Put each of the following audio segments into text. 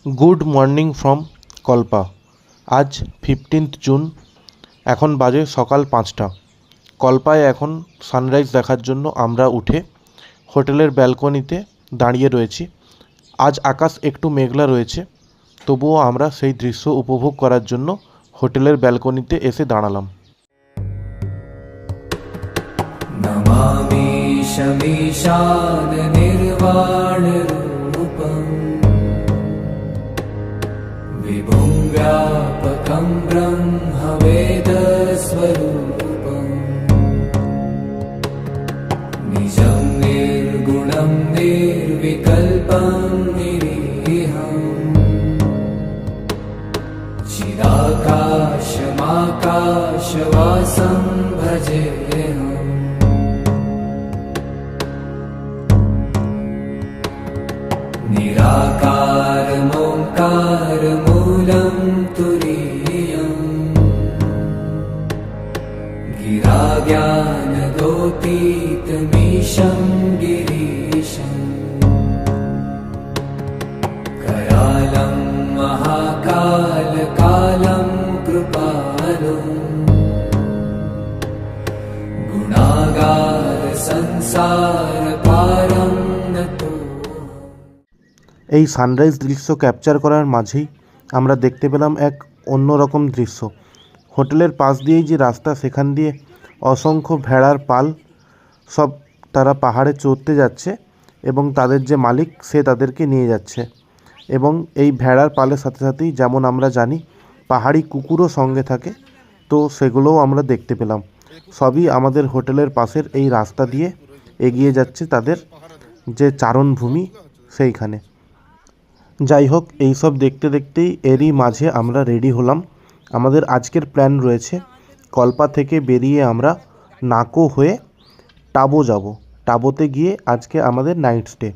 Good morning from Kalpa. আজ 15th June, এখন বাজে সকাল 5টা। কল্পায় এখন সানরাইজ দেখার জন্য আমরা উঠে হোটেলের ব্যালকনিতে দাঁড়িয়ে রয়েছি। আজ আকাশ একটু মেঘলা রয়েছে, তবুও আমরা সেই দৃশ্য উপভোগ করার জন্য হোটেলের ব্যালকনিতে এসে দাঁড়ালাম। নমামি শমীশান নির্বাণ রূপম বিভুং ব্যাপকং ব্রহ্ম বেদ স্বরূপম নিজং নির্গুণং নির্বিকল্পং নিরীহং চিদাকাশমাকাশবাসং ভজেহম। निराकारमोङ्कारमूलं तुरीयं गिराज्ञानगोतीतमीशं गिरीशं करालं महाकालकालं कृपालुं गुणागारसंसारपारं नतो। এই সানরাইজ দৃশ্য ক্যাপচার করার মাঝেই আমরা দেখতে পেলাম এক অন্যরকম দৃশ্য। হোটেলের পাশ দিয়েই যে রাস্তা, সেখান দিয়ে অসংখ্য ভেড়ার পাল, সব তারা পাহাড়ে চড়তে যাচ্ছে এবং তাদের যে মালিক সে তাদেরকে নিয়ে যাচ্ছে। এবং এই ভেড়ার পালের সাথে সাথেই, যেমন আমরা জানি, পাহাড়ি কুকুরও সঙ্গে থাকে, তো সেগুলোও আমরা দেখতে পেলাম। সবই আমাদের হোটেলের পাশের এই রাস্তা দিয়ে এগিয়ে যাচ্ছে তাদের যে চারণভূমি সেইখানে। যাই হোক, এইসব দেখতে দেখতেই এরই মাঝে আমরা রেডি হলাম। আমাদের আজকের প্ল্যান রয়েছে কল্পা থেকে বেরিয়ে আমরা নাকো হয়ে টাবো যাব। টাবোতে গিয়ে আজকে আমাদের নাইট স্টে।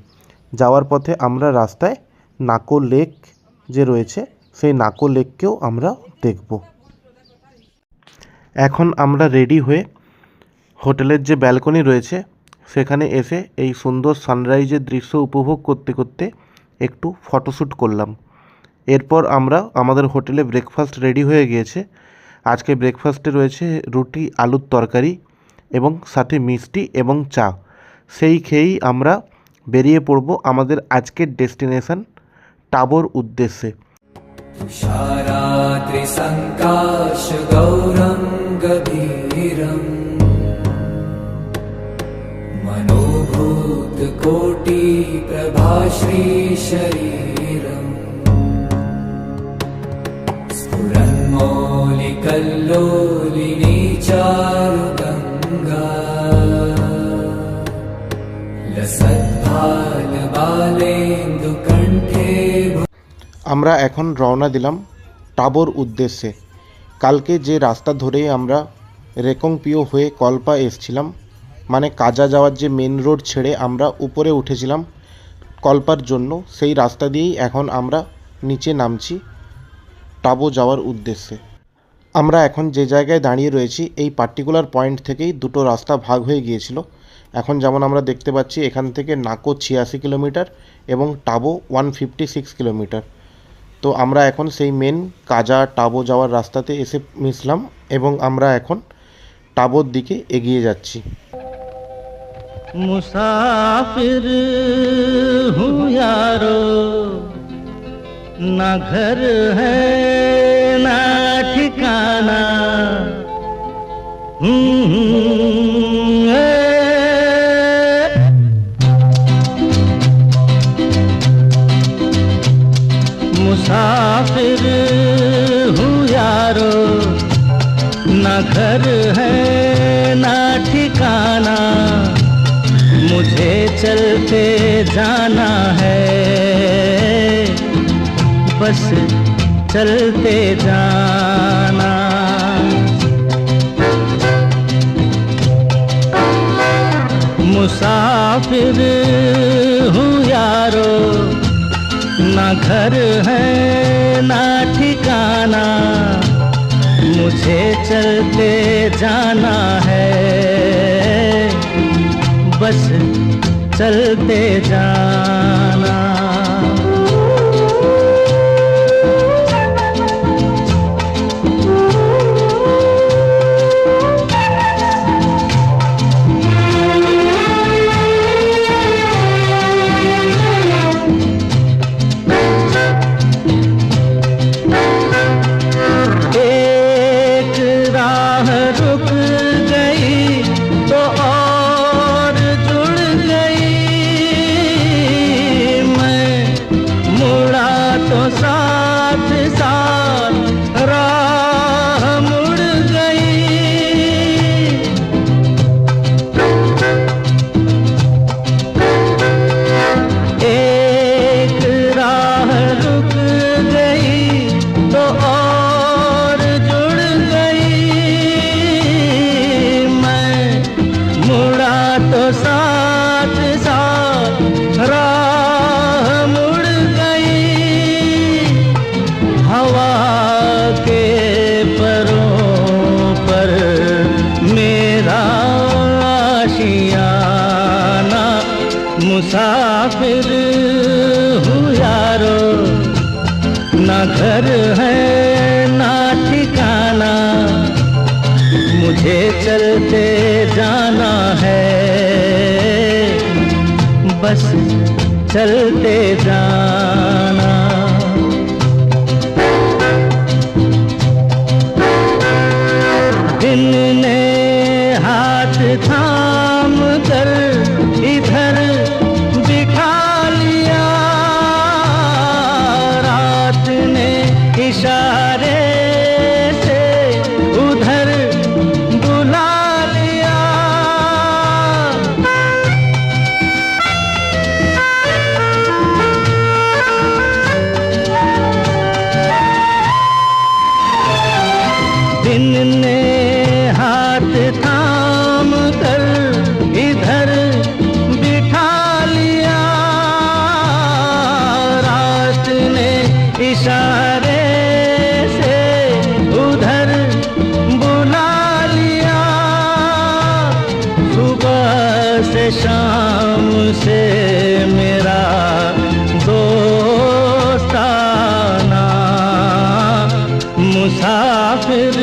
যাওয়ার পথে আমরা রাস্তায় নাকো লেক যে রয়েছে, সেই নাকো লেককেও আমরা দেখব। এখন আমরা রেডি হয়ে হোটেলের যে ব্যালকনি রয়েছে সেখানে এসে এই সুন্দর সানরাইজের দৃশ্য উপভোগ করতে করতে একটু ফটোশ্যুট করলাম। এরপর আমরা আমাদের হোটেলে ব্রেকফাস্ট রেডি হয়ে গিয়েছে। আজকে ব্রেকফাস্টে রয়েছে রুটি, আলুর তরকারি এবং সাথে মিষ্টি এবং চা। সেই খেয়েই আমরা বেরিয়ে পড়ব আমাদের আজকের ডেস্টিনেশন টাবোর উদ্দেশ্যে। तुषारात्रिसङ्काश गौरं गभीरं मनोभूतकोटिप्रभाश्री शरीरं स्फुरन्मौलिकल्लोलिनी चारुगङ्गा लसद्भालबालेन्दुकण्ठे। আমরা এখন রওনা দিলাম টাবোর উদ্দেশ্যে। কালকে যে রাস্তা ধরেই আমরা রেকংপিও হয়ে কল্পা এসছিলাম, মানে কাজা যাওয়ার যে মেন রোড ছেড়ে আমরা উপরে উঠেছিলাম কল্পার জন্য, সেই রাস্তা দিয়েই এখন আমরা নিচে নামছি টাবো যাওয়ার উদ্দেশ্যে। আমরা এখন যে জায়গায় দাঁড়িয়ে রয়েছি, এই পার্টিকুলার পয়েন্ট থেকেই দুটো রাস্তা ভাগ হয়ে গিয়েছিল। এখন যেমন আমরা দেখতে পাচ্ছি, এখান থেকে নাকো 86 কিলোমিটার এবং টাবো 156 কিলোমিটার। তো আমরা এখন সেই মেন কাজা টাবো যাওয়ার রাস্তাতে এসে মিশলাম এবং আমরা এখন টাবোর দিকে এগিয়ে যাচ্ছি। मुसाफिर हूँ यारो, ना घर है ना ठिकाना, मुसाफिर हूँ यारो, ना घर है ना ठिकाना, मुझे चलते जाना है, बस चलते जाना। मुसाफिर हूँ यारो, ना घर है ना ठिकाना, मुझे चलते जाना है, बस चलते जाना। मुसाफिर हूँ यारो, ना घर है ना ठिकाना, मुझे चलते जाना है, बस चलते जाना। दिन ने हाथ थाम कर इधर बिठा लिया, रात ने इशारे से उधर बुला लिया। दिन ने हाथ थाम कर इधर बिठा लिया, रात ने इशारे से उधर बुला लिया। सुबह से शाम से मेरा दोस्ताना, मुसाफिर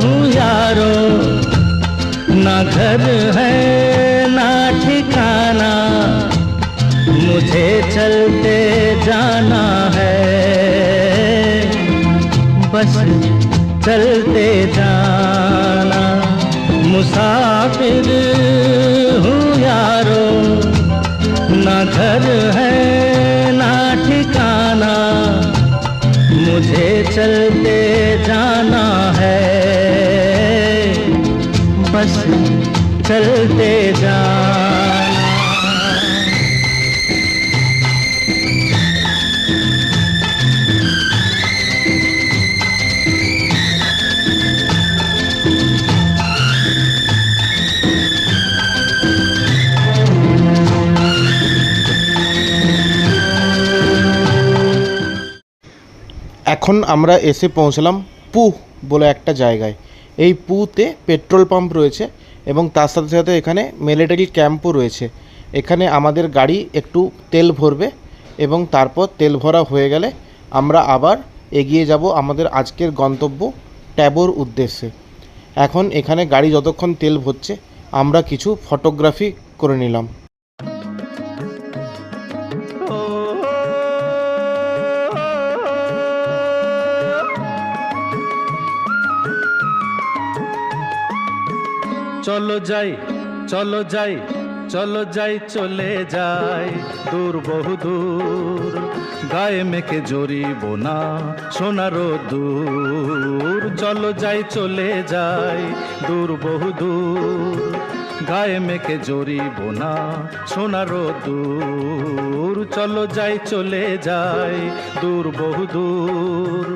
हूँ यारो, ना घर है ना ठिकाना, मुझे चलते जाना है, बस चलते जाना। मुसाफिर हूँ यारो, ना घर है ना ठिकाना, मुझे चलते जाना है, बस चलते जाना। এখন আমরা এসে পৌঁছলাম পুহ বলে একটা জায়গায়। এই পুতে পেট্রোল পাম্প রয়েছে এবং তার সাথে সাথে এখানে মিলিটারি ক্যাম্পও রয়েছে। এখানে আমাদের গাড়ি একটু তেল ভরবে এবং তারপর তেল ভরা হয়ে গেলে আমরা আবার এগিয়ে যাব আমাদের আজকের গন্তব্য ট্যাবোর উদ্দেশ্যে। এখন এখানে গাড়ি যতক্ষণ তেল ভরছে আমরা কিছু ফটোগ্রাফি করে নিলাম। চলো যাই চলো যাই চলো যাই চলে যাই দূর বহু দূর, গায়ে মেখে জড়িব না সোনার দূর। চলো যাই চলে যাই দূর বহু দূর, গায়ে মেখে জড়িব না সোনার দূর। চলো যাই চলে যাই দূর বহু দূর।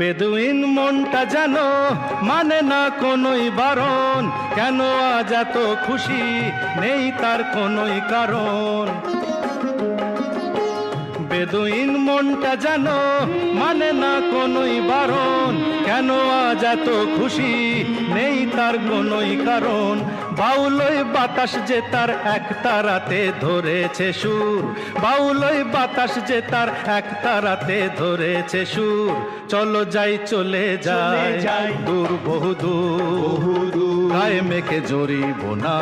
বেদুইন মনটা যেন মানে না কোনোই বারণ, কেন আজ এত খুশি নেই তার কোনোই কারণ। বেদুইন মনটা যেন মানে না কোনোই বারণ, কেন আজ এত খুশি নেই তার কোনোই কারণ। বাউলই বাতাস যে তার এক তারাতে ধরেছে সুর, বাউলই বাতাস যে তার এক তারাতে ধরেছে সুর। চলো যাই চলে যাই দূর বহু দূর, গায়ে মেখে জড়িব না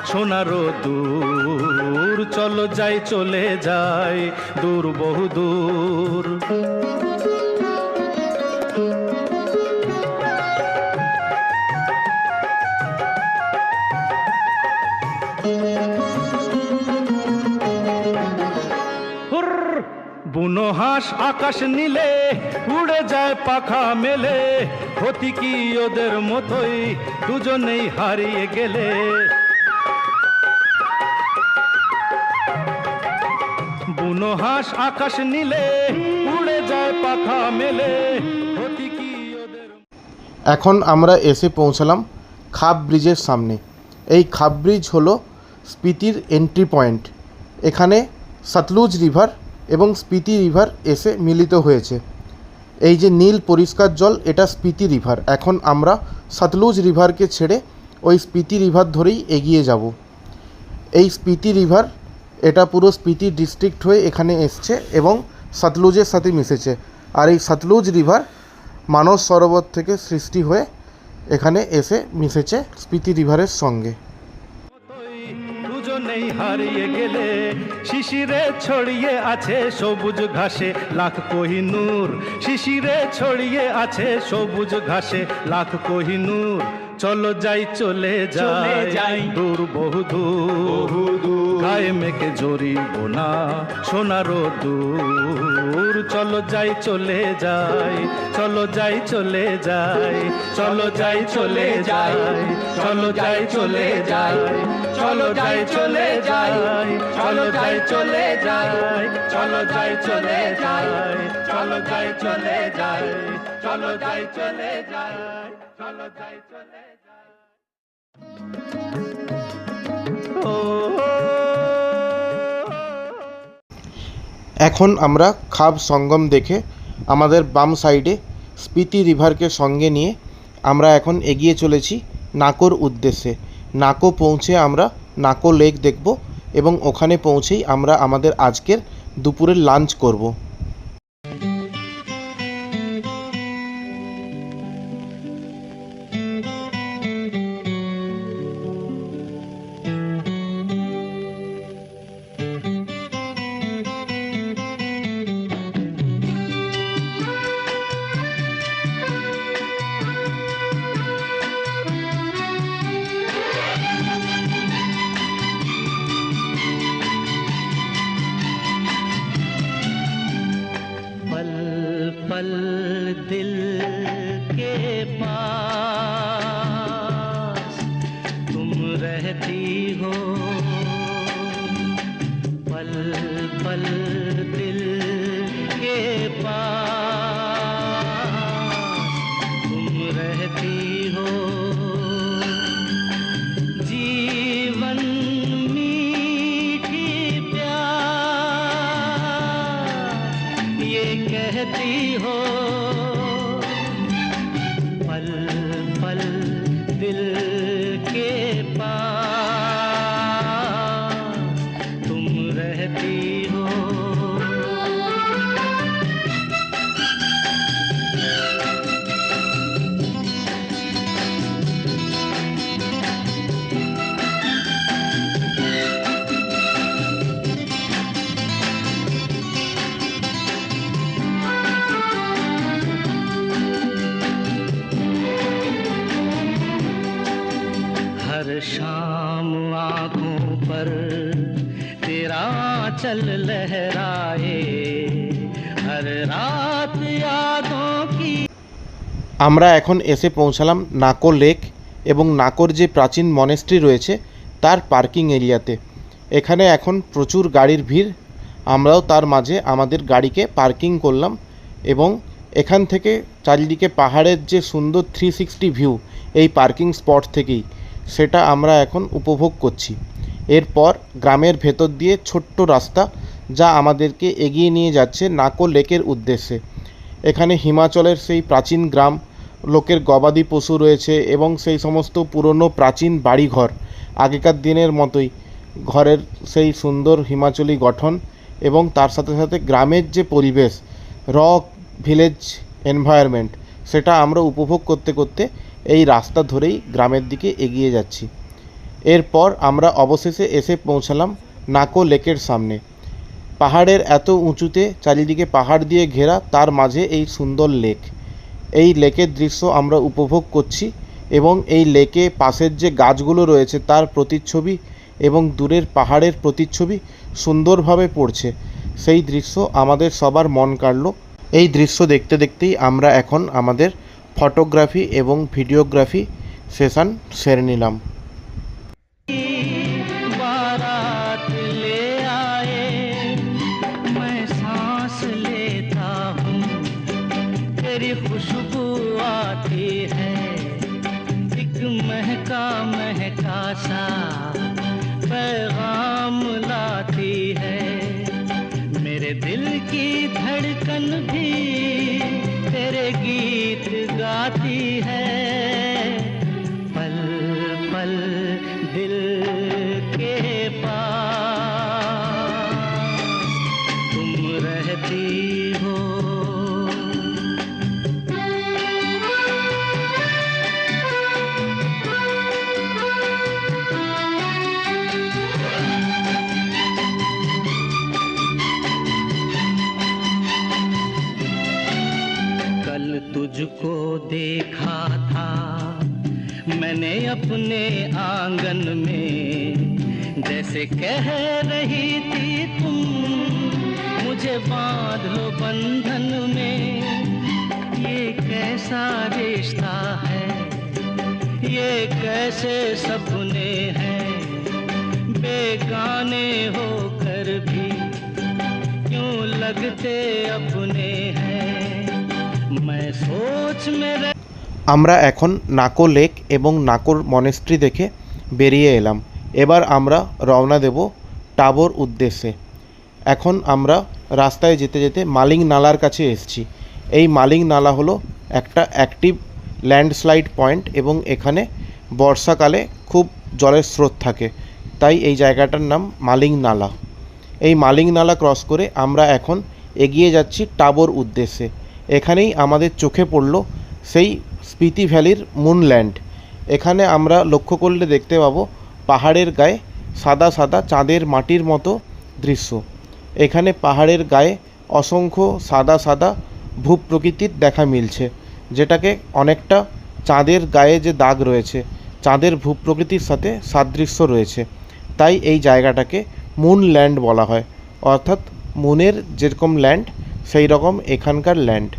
সোনার দূর। চলো যাই চলে যাই দূর বহু দূর। বুনো হাঁস আকাশ নীলে উড়ে যায় পাখা মেলে, ক্ষতি কি ওদের মতোই দুজনেই হারিয়ে গেলে। বুনো হাঁস আকাশ নীলে উড়ে যায় পাখা মেলে, ক্ষতি কি ওদের। এখন আমরা এসে পৌঁছালাম খাপ ব্রিজের সামনে। এই খাপ ব্রিজ হলো স্পিতির এন্ট্রি পয়েন্ট। এখানে সতলুজ রিভার এবং স্পিতি রিভার এসে মিলিত হয়েছে। এই যে নীল পরিষ্কার জল, এটা স্পিতি রিভার। এখন আমরা সতলুজ রিভারকে ছেড়ে ওই স্পিতি রিভার ধরেই এগিয়ে যাব। এই স্পিতি রিভার এটা পুরো স্পিতি ডিস্ট্রিক্ট হয়ে এখানে এসছে এবং সতলুজের সাথে মিশেছে। আর এই সতলুজ রিভার মানস সরোবর থেকে সৃষ্টি হয়ে এখানে এসে মিশেছে স্পিতি রিভারের সঙ্গে। দুজনেই হারিয়ে গেলে শিশিরে ছড়িয়ে আছে সবুজ ঘাসে লাখ কোহিনূর, শিশিরে ছড়িয়ে আছে সবুজ ঘাসে লাখ কোহিনূর। চলো যাই চলে যাই দূর বহু দূর, গায়ে মেঘে জড়িব না সোনারো দূর। চলো যাই চলে যাই, চলো যাই চলে যাই, চলো যাই চলে যাই, চলো যাই চলে যাই, চলো যাই চলে যাই, চলো যাই চলে যাই, চলো যাই চলে যাই, চলো যাই চলে যাই, চলো যাই চলে যাই, চলো যাই চলে যাই। এখন আমরা খাব সঙ্গম দেখে আমাদের বাম সাইডে স্পিতি রিভারকে সঙ্গে নিয়ে আমরা এখন এগিয়ে চলেছি নাকোর উদ্দেশ্যে। নাকো পৌঁছে আমরা নাকো লেক দেখব এবং ওখানে পৌঁছেই আমরা আমাদের আজকের দুপুরের লাঞ্চ করব। पल पल दिल के पास तुम रहती हो, पल पल दिल के पास तुम रहती हो। जीवन मीठी प्यास ये कहती हो, पल पल दिल के पास तुम रहती हो। हर शाम आँखों पर तेरा चल लहराए, हर रात यादों की। আমরা এখন এসে পৌঁছালাম নাকো লেক এবং নাকোর যে প্রাচীন মনেস্ট্রি রয়েছে তার পার্কিং এরিয়াতে। এখানে এখন প্রচুর গাড়ির ভিড়। আমরাও তার মাঝে আমাদের গাড়িকে পার্কিং করলাম এবং এখান থেকে চারিদিকে পাহাড়ের যে সুন্দর 360 ভিউ এই পার্কিং স্পট থেকেই, সেটা আমরা এখন উপভোগ করছি। এরপর গ্রামের ভেতর দিয়ে ছোট্ট রাস্তা যা আমাদেরকে এগিয়ে নিয়ে যাচ্ছে নাকো লেকের উদ্দেশ্যে। এখানে হিমাচলের সেই প্রাচীন গ্রাম, লোকের গবাদি পশু রয়েছে এবং সেই সমস্ত পুরনো প্রাচীন বাড়িঘর, আগেকার দিনের মতোই ঘরের সেই সুন্দর হিমাচলি গঠন এবং তার সাথে সাথে গ্রামের যে পরিবেশ, র ভিলেজ এনভায়রনমেন্ট, সেটা আমরা উপভোগ করতে করতে এই রাস্তা ধরেই গ্রামের দিকে এগিয়ে যাচ্ছি। এরপর আমরা অবশেষে এসে পৌঁছালাম নাকো লেকের সামনে। পাহাড়ের এত উঁচুতে, চারিদিকে পাহাড় দিয়ে ঘেরা, তার মাঝে এই সুন্দর লেক। এই লেকের দৃশ্য আমরা উপভোগ করছি এবং এই লেকে পাশের যে গাছগুলো রয়েছে তার প্রতিচ্ছবি এবং দূরের পাহাড়ের প্রতিচ্ছবি সুন্দরভাবে পড়ছে। সেই দৃশ্য আমাদের সবার মন কাড়ল। এই দৃশ্য দেখতে দেখতেই আমরা এখন আমাদের ফটোগ্রাফি এবং ভিডিওগ্রাফি সেশন সেরে নিলাম। बारात ले आए, मैं सांस लेता हूँ, तेरी खुशबू आती है, एक महका महका सा पैगाम लाती है। मेरे दिल की धड़कन भी तेरे गीत गाती है। पल पल दिल के पास तुम रहती हो। कल तुझको देखा था मैंने अपने आंगन में, जैसे कह रही थी तुम मुझे बांध लो बंधन में। ये कैसा रिश्ता है, ये कैसे सपने हैं, बेगाने होकर भी क्यों लगते अपने हैं। मैं सोच में আমরা এখন নাকো লেক এবং নাকোর মনেস্ট্রি দেখে বেরিয়ে এলাম। এবার আমরা রওনা দেব টাবোর উদ্দেশ্যে। এখন আমরা রাস্তায় যেতে যেতে মালিং নালার কাছে এসেছি। এই মালিং নালা হলো একটা অ্যাক্টিভ ল্যান্ডস্লাইড পয়েন্ট এবং এখানে বর্ষাকালে খুব জলের স্রোত থাকে, তাই এই জায়গাটার নাম মালিং নালা। এই মালিং নালা ক্রস করে আমরা এখন এগিয়ে যাচ্ছি টাবোর উদ্দেশ্যে। এখানেই আমাদের চোখে পড়ল সেই স্পিতি ভ্যালির মুনল্যান্ড। এখানে আমরা লক্ষ্য করলে দেখতে পাবো পাহাড়ের গায়ে সাদা সাদা চাঁদের মাটির মতো দৃশ্য। এখানে পাহাড়ের গায়ে অসংখ্য সাদা সাদা ভূপ্রকৃতির দেখা মিলছে, যেটাকে অনেকটা চাঁদের গায়ে যে দাগ রয়েছে চাঁদের ভূপ্রকৃতির সাথে সাদৃশ্য রয়েছে, তাই এই জায়গাটাকে মুনল্যান্ড বলা হয়। অর্থাৎ মুনের যেরকম ল্যান্ড সেই রকম এখানকার ল্যান্ড।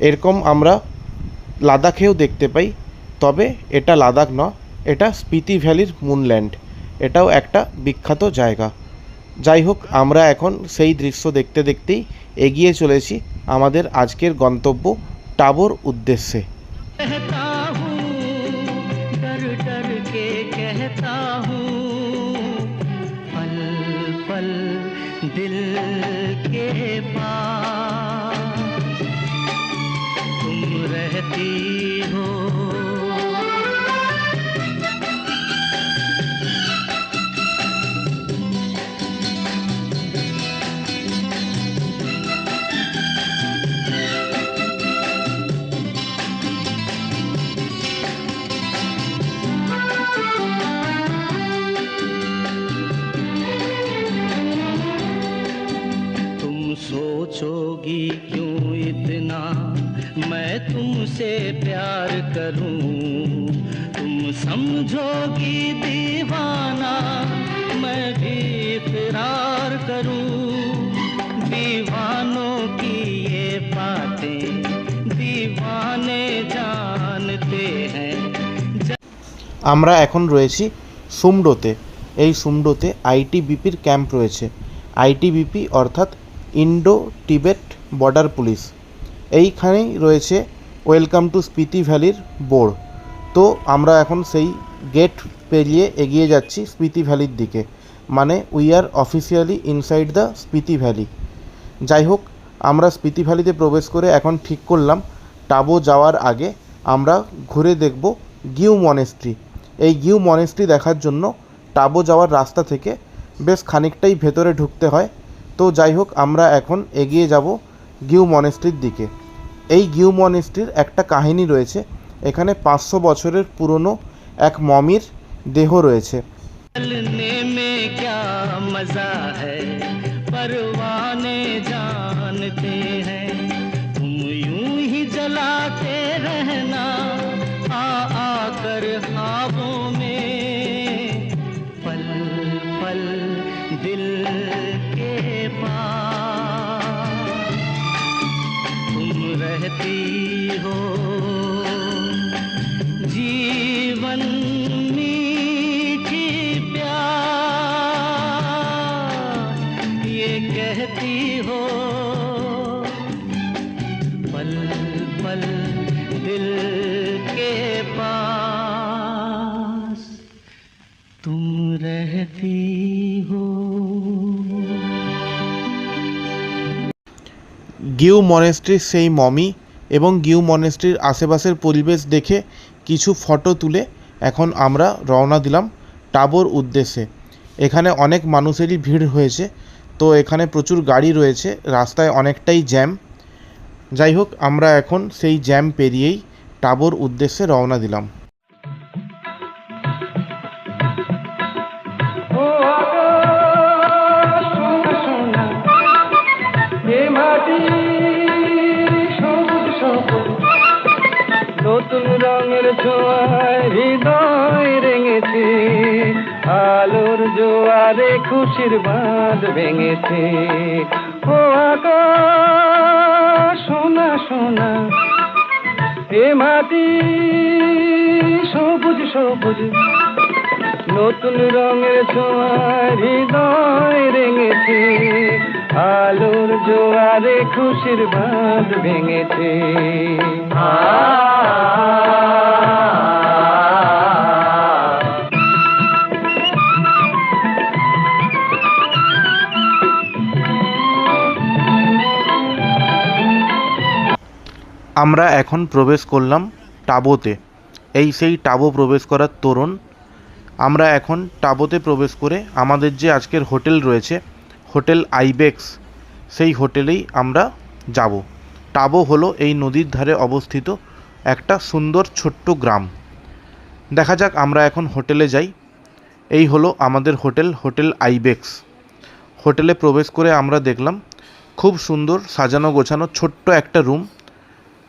এরকম আমরা লাদাখেও দেখতে পাই, তবে এটা লাদাখ নয়, এটা স্পিতি ভ্যালির মুনল্যান্ড। এটাও একটা বিখ্যাত জায়গা। যাই হোক, আমরা এখন সেই দৃশ্য দেখতে দেখতেই এগিয়ে চলেছি আমাদের আজকের গন্তব্য টাবোর উদ্দেশ্যে। कहता हूँ डर डर के कहता हूँ, पल पल दिल के पास तुम रहती हो। सोचोगी क्यों इतना मैं तुमसे प्यार करूं, तुम समझोगी दीवाना मैं भी इकरार करूं। दीवानों की ये बातें दीवाने जानते हैं। আমরা এখন রয়েছি সুমডোতে। এই সুমডোতে আইটিবিপির ক্যাম্প রয়েছে। আইটিবিপি অর্থাৎ ইন্ডো টিবেট বর্ডার পুলিশ। এইখানেই রয়েছে ওয়েলকাম টু স্পিতি ভ্যালির বোর্ড। তো আমরা এখন সেই গেট পেরিয়ে এগিয়ে যাচ্ছি স্পিতি ভ্যালির দিকে, মানে we are officially inside the Spiti valley. যাই হোক, আমরা স্পিতি ভ্যালিতে প্রবেশ করে এখন ঠিক করলাম টাবো যাওয়ার আগে আমরা ঘুরে দেখব গিউ মনেস্ট্রি। এই গিউ মনেস্ট্রি দেখার জন্য টাবো যাওয়ার রাস্তা থেকে বেশ খানিকটাই ভেতরে ঢুকতে হয়। তো যাই হোক, আমরা এখন এগিয়ে যাব গিউ মনেস্ট্রির দিকে। এই গিউ মনেস্ট্রির একটা কাহিনী রয়েছে। এখানে 500 বছরের পুরনো এক মমির দেহ রয়েছে। चलने में क्या मजा है परवाने जानते हैं, तुम यूं ही जलाते रहना आ आकर ख्वाबों में। पल पल दिल के पास तुम रहती हो। जीवन मीठी प्यास ये कहती हो, पल पल दिल के पास। तुम रहती हो। গিউ মনেস্ট্রির সেই মমি এবং গিউ মনেস্ট্রির আশেপাশের পরিবেশ দেখে কিছু ফটো তুলে এখন আমরা রওনা দিলাম টাবোর উদ্দেশ্যে। এখানে অনেক মানুষেরই ভিড় হয়েছে, তো এখানে প্রচুর গাড়ি রয়েছে, রাস্তায় অনেকটাই জ্যাম। যাই হোক, আমরা এখন সেই জ্যাম পেরিয়েই টাবোর উদ্দেশ্যে রওনা দিলাম। নতুন রঙের ছোঁয়ায় হৃদয় রেঙেছে, আলোর জোয়ারে খুশির বাঁধ ভেঙেছে। ও আকাশ সোনা সোনা, এ মাটি সবুজ সবুজ, নতুন রঙের ছোঁয়ায় হৃদয় রেঙেছে, আলোর জোয়ারে খুশির বাঁধ ভেঙেছে। আমরা এখন প্রবেশ করলাম টাবোতে। এই সেই টাবো প্রবেশ করার তোরণ। আমরা এখন টাবোতে প্রবেশ করে আমাদের যে আজকের হোটেল রয়েছে, হোটেল আইবেক্স, সেই হোটেলেই আমরা যাব। টাবো হলো এই নদীর ধারে অবস্থিত একটা সুন্দর ছোট্ট গ্রাম। দেখা যাক, আমরা এখন হোটেলে যাই। এই হলো আমাদের হোটেল, হোটেল আইবেক্স। হোটেলে প্রবেশ করে আমরা দেখলাম খুব সুন্দর সাজানো গোছানো ছোট্ট একটা রুম।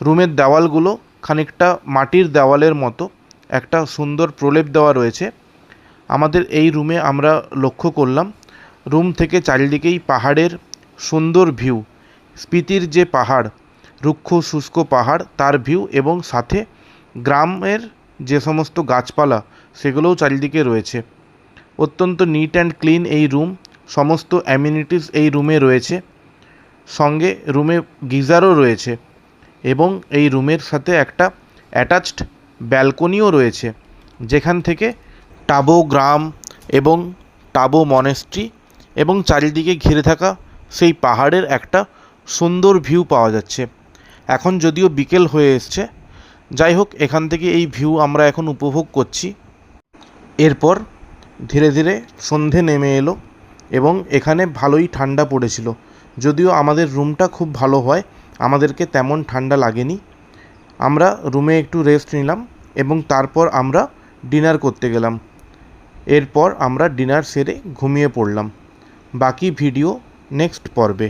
রুমের দেওয়ালগুলো খানিকটা মাটির দেওয়ালের মতো, একটা সুন্দর প্রলেপ দেওয়া রয়েছে। আমাদের এই রুমে আমরা লক্ষ্য করলাম রুম থেকে চারিদিকেই পাহাড়ের সুন্দর ভিউ, স্পিতির যে পাহাড়, রুক্ষ শুষ্ক পাহাড়, তার ভিউ, এবং সাথে গ্রামের যে সমস্ত গাছপালা সেগুলোও চারিদিকে রয়েছে। অত্যন্ত নিট অ্যান্ড ক্লিন এই রুম, সমস্ত অ্যামিনিটিস এই রুমে রয়েছে, সঙ্গে রুমে গিজারও রয়েছে, এবং এই রুমের সাথে একটা অ্যাটাচড ব্যালকনিও রয়েছে, যেখান থেকে টাবো গ্রাম এবং টাবো মনেস্ট্রি এবং চারিদিকে ঘিরে থাকা সেই পাহাড়ের একটা সুন্দর ভিউ পাওয়া যাচ্ছে। এখন যদিও বিকেল হয়ে এসছে, যাই হোক, এখান থেকে এই ভিউ আমরা এখন উপভোগ করছি। এরপর ধীরে ধীরে সন্ধে নেমে এলো এবং এখানে ভালোই ঠান্ডা পড়েছিল। যদিও আমাদের রুমটা খুব ভালো হয়, আমাদেরকে তেমন ঠান্ডা লাগেনি। আমরা রুমে একটু রেস্ট নিলাম এবং তারপর আমরা ডিনার করতে গেলাম। এরপর আমরা ডিনার সেরে ঘুমিয়ে পড়লাম। বাকি ভিডিও নেক্সট পর্বে।